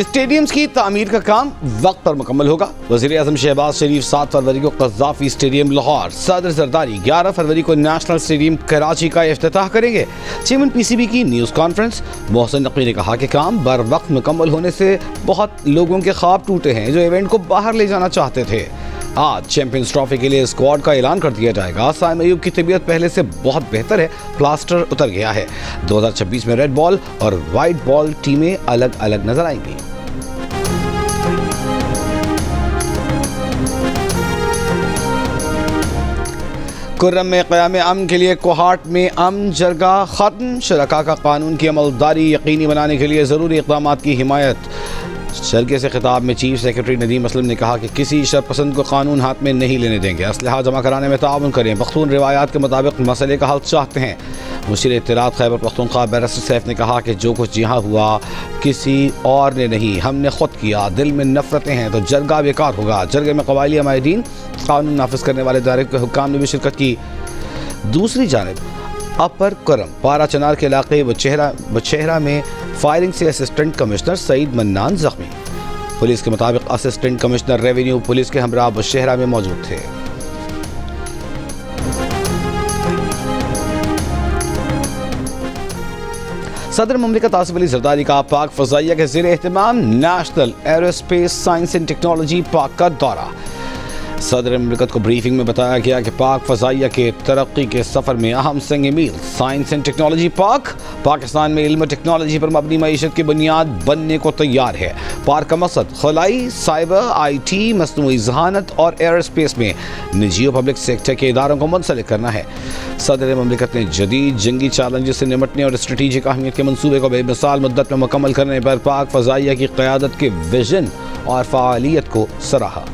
Stadiums की तामीर का काम वक्त पर मुकम्मल होगा। वज़ीर-ए-आज़म शहबाज शरीफ 7 फरवरी को क़ज़्ज़ाफ़ी स्टेडियम लाहौर, सदर ज़रदारी 11 फरवरी को नेशनल स्टेडियम कराची का इफ्तिताह करेंगे। चेयरमैन पीसीबी की न्यूज़ कॉन्फ्रेंस। मोहसिन नकवी ने कहा कि काम बर वक्त मुकम्मल होने से बहुत लोगों के ख्वाब टूटे हैं जो इवेंट को बाहर ले जाना चाहते थे। आज चैंपियंस ट्रॉफी के लिए स्क्वाड का ऐलान कर दिया जाएगा। साइम अयूब की तबीयत पहले से बहुत बेहतर है, प्लास्टर उतर गया है। 2026 में रेड बॉल और वाइट बॉल टीमें अलग अलग नजर आएंगी। कुर्रम में क़याम अमन के लिए कोहाट में अमन जरगा खत्म। शरका का कानून की अमलदारी यकीनी बनाने के लिए ज़रूरी इक़दाम की हिमायत। जरगे से खिताब में चीफ सेक्रेटरी नदीम असलम ने कहा कि किसी शरपसंद को कानून हाथ में नहीं लेने देंगे। असलहा जमा कराने में ताउन करें। पख्तून रिवायात के मुताबिक मसले का हल चाहते हैं। मुशीर इत्तलात खैबर पख्तूनख्वा बैरिस्टर सैफ ने कहा कि जो कुछ यहाँ हुआ किसी और ने नहीं, हमने खुद किया। दिल में नफरतें हैं तो जरगा बेकार होगा। जरगे में कबायली अमायदीन, कानून नाफिज करने वाले इदारे के हुक्काम ने भी शिरकत की। दूसरी जानिब अपर करम पारा चनार के इलाके बचेहरा में फायरिंग से असिस्टेंट कमिश्नर सईद मन्नान जख्मी। पुलिस के मुताबिक असिस्टेंट कमिश्नर रेवेन्यू पुलिस के हमरा बचेहरा में मौजूद थे। सदर ममलिकत आसिफ अली जरदारी का पाक फ़ज़ाइया के ज़ेर एहतमाम national aerospace science and technology park का दौरा। सदर ममलिकत को ब्रीफिंग में बताया गया कि पाक फ़ज़ाइया के तरक्की के सफ़र में अहम संग मील साइंस एंड टेक्नोलॉजी पाकिस्तान में इल्म टेक्नोलॉजी पर मबनी मईशत की बुनियाद बनने को तैयार है। पार्क का मकसद खलाई, साइबर, IT, मस्नूई ज़हानत और एयरस्पेस में निजी और पब्लिक सेक्टर के इदारों को मुंसलिक करना है। सदर ममलिकत ने जदीद जंगी चैलेंज से निमटने और स्ट्रेटेजिक अहमियत के मनसूबे को बेमिसाल मुद्दत में मुकम्मल करने पर पाक फ़ज़ाइया की क़यादत के विजन और फ़आलियत को सराहा।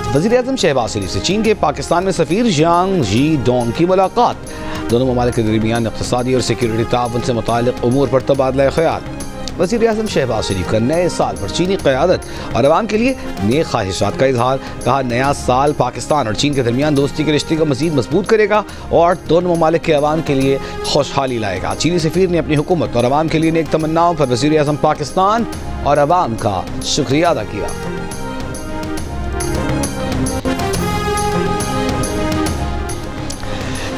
वज़ीर-ए-आज़म शहबाज शरीफ से चीन के पाकिस्तान में सफ़ीर यांग जी डोंग की मुलाकात। दोनों ममालिक के दरमियान इक़्तिसादी और सिक्योरिटी ताउन से मुताल्लिक़ उमूर पर तबादला ख़याल। वज़ीर-ए-आज़म शहबाज शरीफ का नए साल पर चीनी क़यादत और अवाम के लिए नेक ख्वाहिशात का इजहार। कहा, नया साल पाकिस्तान और चीन के दरमियान दोस्ती के रिश्ते को मज़ीद मजबूत करेगा और दोनों ममालिक के अवाम के लिए खुशहाली लाएगा। चीनी सफ़ीर ने अपनी हुकूमत और अवाम के लिए नेक तमन्नाओं पर वज़ीर-ए-आज़म पाकिस्तान और अवाम का शुक्रिया अदा किया।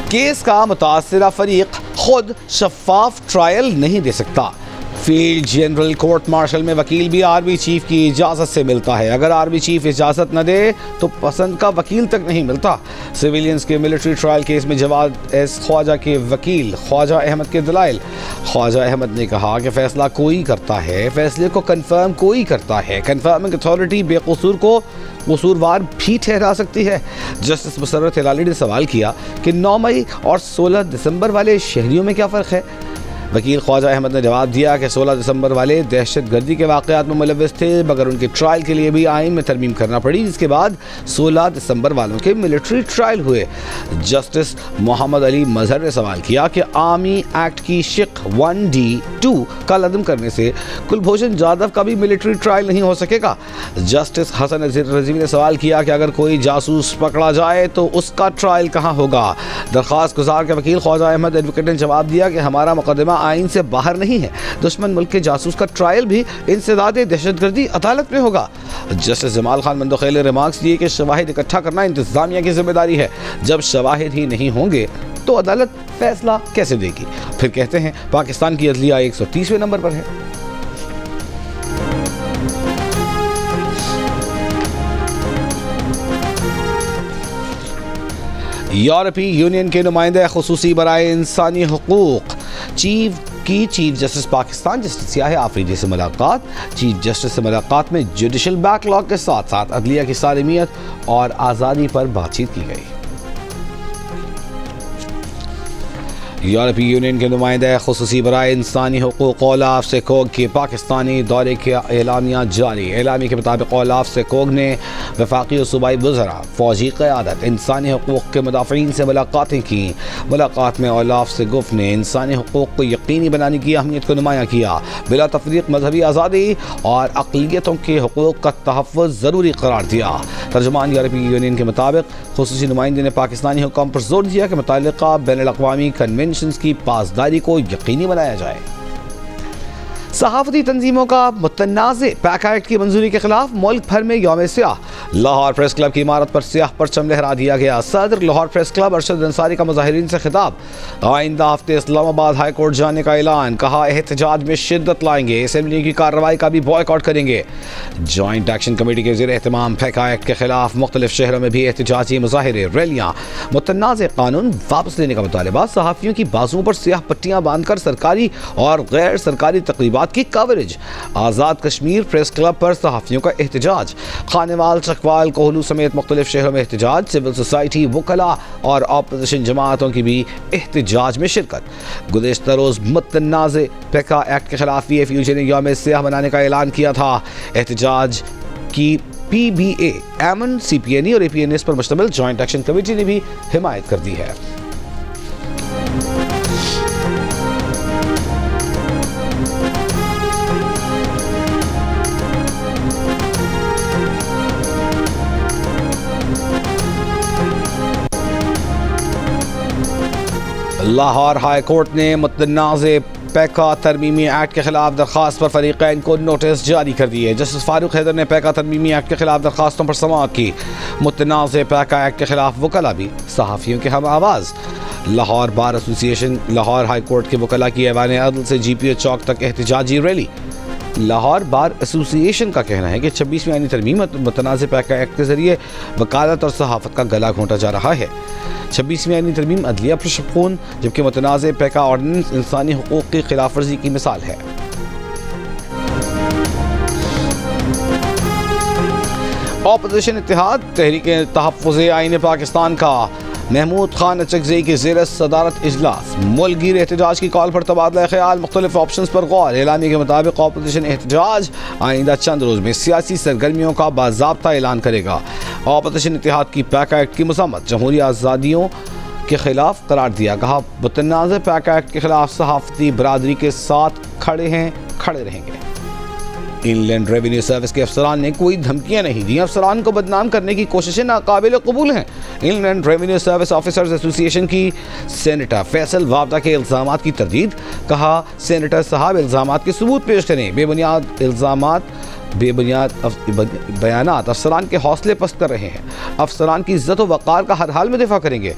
केस का मुतासिरा फरीक खुद शफाफ ट्रायल नहीं दे सकता। फील्ड जनरल कोर्ट मार्शल में वकील भी आर्मी चीफ की इजाज़त से मिलता है। अगर आर्मी चीफ इजाज़त न दे तो पसंद का वकील तक नहीं मिलता। सिविलियंस के मिलिट्री ट्रायल केस में जवाद एस ख्वाजा के वकील ख्वाजा अहमद के दलाइल। ख्वाजा अहमद ने कहा कि फैसला कोई करता है, फैसले को कंफर्म कोई करता है। कंफर्मिंग अथॉरिटी बेकसूर को कसूरवार भी ठहरा सकती है। जस्टिस मुसर्रत हिलाली ने सवाल किया कि 9 मई और 16 दिसंबर वाले शहरियों में क्या फ़र्क है। वकील ख्वाजा अहमद ने जवाब दिया कि 16 दिसंबर वाले दहशत गर्दी के वाक़यात में मुलव्वस थे, मगर उनके ट्रायल के लिए भी आइन में तरमीम करना पड़ी, जिसके बाद 16 दिसंबर वालों के मिलिट्री ट्रायल हुए। जस्टिस मोहम्मद अली मजहर ने सवाल किया कि आर्मी एक्ट की शिक 1D2 का लदम करने से कुलभूषण जाधव का भी मिलिट्री ट्रायल नहीं हो सकेगा। जस्टिस हसन रज़वी ने सवाल किया कि अगर कोई जासूस पकड़ा जाए तो उसका ट्रायल कहाँ होगा। दरख्वास्त गुजार के वकील ख्वाजा अहमद एडवोकेट ने जवाब दिया कि हमारा मुकदमा आइन से बाहर नहीं है। दुश्मन मुल्क के जासूस का ट्रायल भी इंसदादे दहशतगर्दी अदालत में होगा। जस्टिस जमाल खान मंदोखेल ने रिमार्क्स दिए कि शवाहिद इकट्ठा करना इंतजामिया की जिम्मेदारी है। जब शवाहिद ही नहीं होंगे तो अदालत फैसला कैसे देगी। फिर कहते हैं पाकिस्तान की अदलिया 130वें नंबर पर है। यूरोपीय यूनियन के नुमाइंदे खुसूसी बराए इंसानी हुकूक चीफ जस्टिस पाकिस्तान जस्टिस सियाह आफरीदी से मुलाकात। चीफ जस्टिस से मुलाकात में जुडिशल बैकलॉग के साथ साथ अदलिया की सालिमियत और आज़ादी पर बातचीत की गई। यूरोपीय यूनियन के नुमाइंदे खुसूसी बराए इंसानी हुकूक ओलाफ सेकोग के पाकिस्तानी दौरे के एलामिया जारी। एलामी के मुताबिक ओलाफ सेकोग ने वफाकी और सूबाई वज़रा, फौजी क़यादत, इंसानी हुकूक के मुदाफ़िन से मुलाकातें की। मुलाकात में ओलाफ सेकोग ने इंसानी हुकूक को यकीनी बनाने की अहमियत को नुमाया किया। बिला तफरीक मजहबी आज़ादी और अक़लियतों के हुकूक का तहफ़्फ़ुज़ ज़रूरी करार दिया। तर्जुमान यूरोपीय यूनियन के मुताबिक खुसूसी नुमाइंदे ने पाकिस्तानी हुकाम पर जोर दिया कि मुतल्लिक़ा बैनुल-अक़वामी कन्वेंशंस की पासदारी को यकीनी बनाया जाए। सहाफ़ती तंजीमों का मुतनाज़े पैक एक्ट की मंजूरी के खिलाफ मुल्क भर में यौम स्याह। लाहौर प्रेस क्लब की इमारत पर स्याह परचम लहरा दिया गया। सदर लाहौर प्रेस क्लब अरशद अंसारी का मुजाहिरीन से खिताब। आइंदा हफ्ते इस्लामाबाद हाई कोर्ट जाने का ऐलान। कहा एहतजाज में शिद्दत लाएंगे, असेंबली की कार्रवाई का भी बॉयकॉट करेंगे। जॉइंट एक्शन कमेटी के ज़ेर एहतमाम पैक एक्ट के खिलाफ मुख्तलिफ शहरों में भी एहतजाजी मुजाहिरे, रैलियाँ। मुतनाज़े कानून वापस लेने का मुतालबा। सहाफ़ियों की बाजुओं पर स्याह पट्टियाँ बांधकर सरकारी और गैर सरकारी तकरीबात की coverage. Azad Kashmir press club पर सहाफ़ियों का एहतजाज। खानेवाल, चकवाल, कोहलू समेत मुख्तलिफ शहरों में एहतजाज। सिविल सोसाइटी, वकला और अपोजिशन जमातों की भी एहतजाज में शिरकत। गुज़िश्ता रोज़ मुतनाज़े पैका एक्ट के खिलाफ PFUJ ने यौम स्याह मनाने का ऐलान किया था। एहतजाज की PBA, एमन, CPNE और APNS पर मुश्तमिल जॉइंट एक्शन कमेटी ने भी हिमायत कर दी है। लाहौर हाई कोर्ट ने मुतनाज़े पैका तरमीमी एक्ट के खिलाफ दरख्वास्त पर फरीक़ैन को नोटिस जारी कर दिए। जस्टिस फारूक हैदर ने पैका तरमीमी एक्ट के खिलाफ दरख्वास्तों पर समाअत की। मुतनाज़े पैका एक्ट के खिलाफ वकला भी सहाफ़ियों के हम आवाज़। Lahore bar association Lahore high court के वकला की ऐवान अदल से GPO चौक तक एहतजाजी रैली। लाहौर बार एसोसिएशन का कहना है कि 26वीं आईनी तरमीम मुतनाज़े पैका एक्ट के जरिए वकालत और सहाफ़त का गला घोंटा जा रहा है। 26वीं आईनी तरमीम अदलिया पर शफ़ून, जबकि मुतनाज़े पैका ऑर्डिनेंस इंसानी हुकूक की खिलाफ वर्जी की मिसाल है। अपोजिशन इत्तेहाद तहरीक तहफ़्फ़ुज़ आईन पाकिस्तान का महमूद खान अचकज़ई की ज़ेर सदारत इजलास। मुल्क गिर एहतजाज की कॉल पर तबादला ख्याल, मुख्तलिफ ऑप्शन पर गौर। एलामी के मुताबिक अपोजिशन एहतजाज आइंदा चंद रोज़ में सियासी सरगर्मियों का बाज़ाब्ता ऐलान करेगा। अपोजिशन इत्तेहाद की पैका एक्ट की मज़म्मत, जमहूरी आज़ादियों के खिलाफ करार दिया। कहा मुतनाज़े पैका एक्ट के खिलाफ सहाफ़ती बरादरी के साथ खड़े हैं, खड़े रहेंगे। इनलैंड रेवेन्यू सर्विस के अफसरान ने कोई धमकियां नहीं दी। अफसरान को बदनाम करने की कोशिशें नाकाबिल कबूल हैं। Inland revenue service officers association की सेनेटर फैसल वावदा के इल्ज़ामात की तरदीद। कहा सेनेटर साहब इल्ज़ामात के सबूत पेश करें। बेबुनियाद इल्ज़ामात, बेबुनियाद बयानात अफसरान के हौसले पस्त कर रहे हैं। अफसरान की इज्जत व वक़ार का हर हाल में दिफा करेंगे।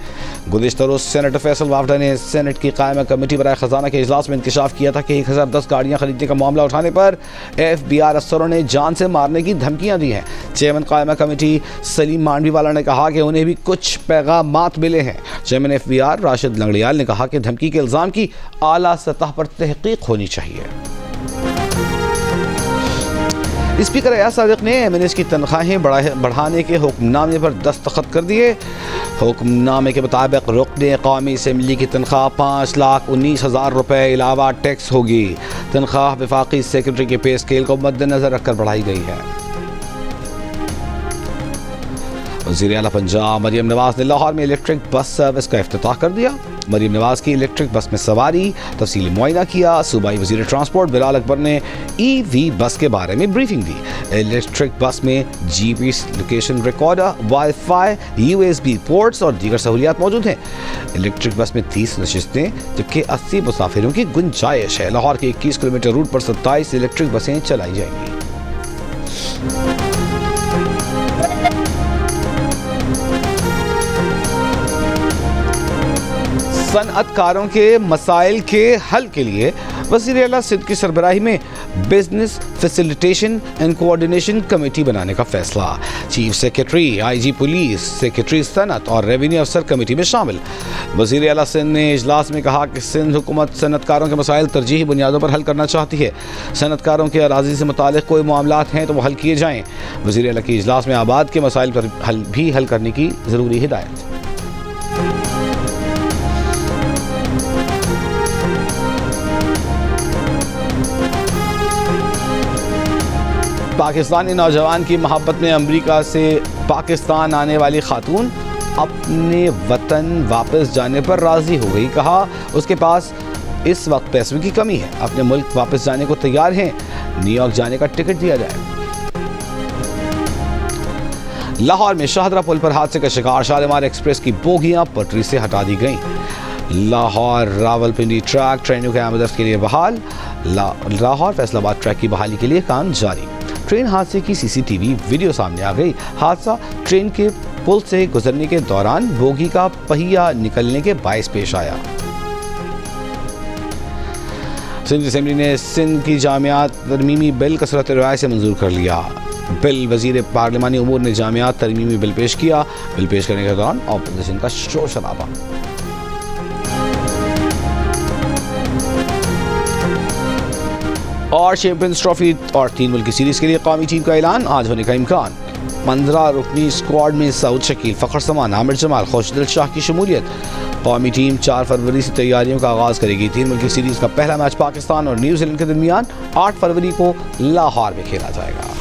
गुज़िश्ता रोज़ सेनेटर फैसल वावदा ने सेनेट की कायमा कमेटी बराए ख़जाना के इजलास में इंकशाफ किया था कि 1010 गाड़ियाँ खरीदने का मामला उठाने पर FBR अफसरों ने जान से मारने की धमकियाँ दी हैं। चेयरमैन कायमा कमेटी सलीम मांडवीवाला ने कहा कि उन्हें भी कुछ पैगामात मिले हैं। चेयरमैन FBR राशिद लंगड़ियाल ने कहा कि धमकी के इल्ज़ाम की आला सतह पर तहकीक होनी चाहिए। स्पीकर अयाज सादिक ने MNS की तनख्वाहें बढ़ाने के हुक्मनामे पर दस्तखत कर दिए। हुक्मनामे के मुताबिक रुकने कौमी असम्बली की तनख्वाह 5,19,000 रुपये अलावा टैक्स होगी। तनख्वाह वफाकी सेक्रेटरी के पे स्केल को मद्देनजर रखकर बढ़ाई गई है। वज़ीर आला पंजाब मरियम नवाज ने लाहौर में इलेक्ट्रिक बस सर्विस का इफ्तिताह कर दिया। मरियम नवाज की इलेक्ट्रिक बस में सवारी, तफसीली मुआयना किया। सूबाई वज़ीर ट्रांसपोर्ट बिलाल अकबर ने EV बस के बारे में ब्रीफिंग दी। इलेक्ट्रिक बस में GPS location recorder, wifi, USB ports और दीगर सहूलियात मौजूद हैं। इलेक्ट्रिक बस में 30 नशिस्तें जबकि 80 मुसाफिरों की गुंजाइश है। लाहौर के 21 किलोमीटर रूट पर 27 इलेक्ट्रिक बसें चलाई जाएंगी। सनअतकारों के मसाइल के हल के लिए वज़ीर आला सिंध की सरबराही में business facilitation and coordination committee बनाने का फैसला। Chief secretary, IG police, secretary सनत और रेवेन्यू अफसर कमेटी में शामिल। वज़ीर आला सिंध ने इजलास में कहा कि सिंध हुकूमत सनअतकारों के मसाइल तरजीही बुनियादों पर हल करना चाहती है। सनअतकारों के अराज़ी से मुतालिक कोई मामलात हैं तो वो हल किए जाएँ। वज़ीर आला की इजलास में आबाद के मसाइल पर हल करने की ज़रूरी हिदायत। पाकिस्तानी नौजवान की मोहब्बत में अमेरिका से पाकिस्तान आने वाली खातून अपने वतन वापस जाने पर राज़ी हो गई। कहा उसके पास इस वक्त पैसों की कमी है, अपने मुल्क वापस जाने को तैयार हैं, न्यूयॉर्क जाने का टिकट दिया जाए। लाहौर में शाहदरा पुल पर हादसे का शिकार, शालीमार एक्सप्रेस की बोगियां पटरी से हटा दी गईं। लाहौर रावलपिंडी ट्रैक ट्रेनों के आमदरफ्त के लिए बहाल। लाहौर फैसलाबाद ट्रैक की बहाली के लिए काम जारी। ट्रेन हादसे की सीसीटीवी वीडियो सामने आ गई। हादसा ट्रेन के पुल से गुजरने के दौरान बोगी का पहिया निकलने के बायस पेश आया। सिंध असेंबली ने सिंध की जामियात तरमीमी बिल कसरत राय से मंजूर कर लिया। बिल वजीर पार्लिमानी उमूर ने जामियात तरमीमी बिल पेश किया। बिल पेश करने के दौरान ऑपोजिशन का शोर शराबा। और चैंपियंस ट्रॉफी और 3 मुल्की सीरीज के लिए कौमी टीम का ऐलान आज होने का इम्कान। 15 रुकनी स्क्वाड में सऊद शकील, फ़खर समान, आमिर जमाल, खुशदिल शाह की शमूलियत। कौमी टीम 4 फरवरी से तैयारियों का आगाज़ करेगी। 3 मुल्की सीरीज का पहला मैच पाकिस्तान और न्यूजीलैंड के दरमियान 8 फरवरी को लाहौर में खेला जाएगा।